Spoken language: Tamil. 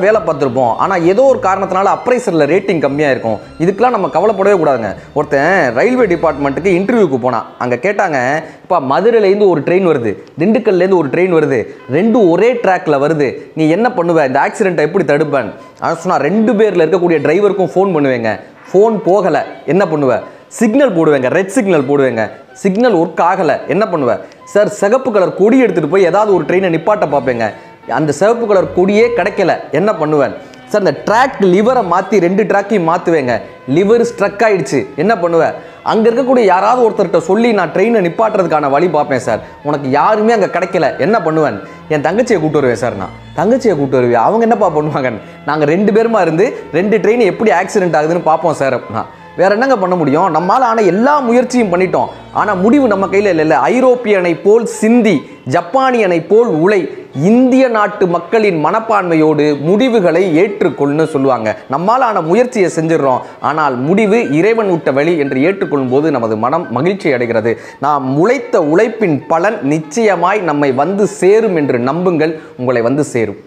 வேலை பார்த்துருப்போம், ஆனால் ஏதோ ஒரு காரணத்தினால அப்ரைசரில் ரேட்டிங் கம்மியாக இருக்கும். இதுக்கெலாம் நம்ம கவலைப்படவே கூடாதுங்க. ஒருத்தன் ரயில்வே டிபார்ட்மெண்ட்டுக்கு இன்டர்வியூக்கு போனான். அங்கே கேட்டாங்க, இப்போ மதுரையிலேருந்து ஒரு ட்ரெயின் வருது, திண்டுக்கல்லேருந்து ஒரு ட்ரெயின் வருது, ரெண்டும் ஒரே ட்ராக்கில் வருது, நீ என்ன பண்ணுவ, இந்த ஆக்சிடெண்ட்டை எப்படி தடுப்பேன்? ஆனால் சொன்னால் 2 பேரில் இருக்கக்கூடிய டிரைவருக்கும் ஃபோன் பண்ணுவேங்க. ஃபோன் போகலை, என்ன பண்ணுவேன்? சிக்னல் போடுவேங்க, ரெட் சிக்னல் போடுவேங்க. சிக்னல் ஒர்க் ஆகலை, என்ன பண்ணுவேன்? சார் சிகப்பு கலர் கொடி எடுத்துகிட்டு போய் ஏதாவது ஒரு ட்ரெயினை நிப்பாட்ட பார்ப்பேங்க. அந்த சிவப்பு கலர் கொடியே கிடைக்கல, என்ன பண்ணுவேன்? சார் இந்த ட்ராக் லிவரை மாற்றி 2 ட்ராக்கையும் மாற்றுவேங்க. லிவர் ஸ்ட்ரக் ஆகிடுச்சு, என்ன பண்ணுவேன்? அங்கே இருக்கக்கூடிய யாராவது ஒருத்தர்கிட்ட சொல்லி நான் ட்ரெயினை நிப்பாட்டுறதுக்கான வழி பார்ப்பேன் சார். உனக்கு யாருமே அங்கே கிடைக்கல, என்ன பண்ணுவேன்? என் தங்கச்சியை கூப்பிட்டு வருவேன் சார். நான் தங்கச்சியை கூப்பிட்டு வருவேன். அவங்க என்னப்பா பண்ணுவாங்க? நாங்கள் 2 பேருமா இருந்து 2 ட்ரெயின் எப்படி ஆக்சிடென்ட் ஆகுதுன்னு பார்ப்போம் சார். வேற என்னங்க பண்ண முடியும்? நம்மளால் ஆனால் எல்லா முயற்சியும் பண்ணிட்டோம், ஆனால் முடிவு நம்ம கையில் இல்லை. ஐரோப்பியனை போல் சிந்தி, ஜப்பானியனை போல் உழை, இந்திய நாட்டு மக்களின் மனப்பான்மையோடு முடிவுகளை ஏற்றுக்கொள்ளுன்னு சொல்லுவாங்க. நம்மால் ஆன முயற்சியை செஞ்சிடறோம், ஆனால் முடிவு இறைவன் விட்ட வழி என்று ஏற்றுக்கொள்ளும் போது நமது மனம் மகிழ்ச்சி அடைகிறது. நாம் உழைத்த உழைப்பின் பலன் நிச்சயமாய் நம்மை வந்து சேரும் என்று நம்புங்கள், உங்களை வந்து சேரும்.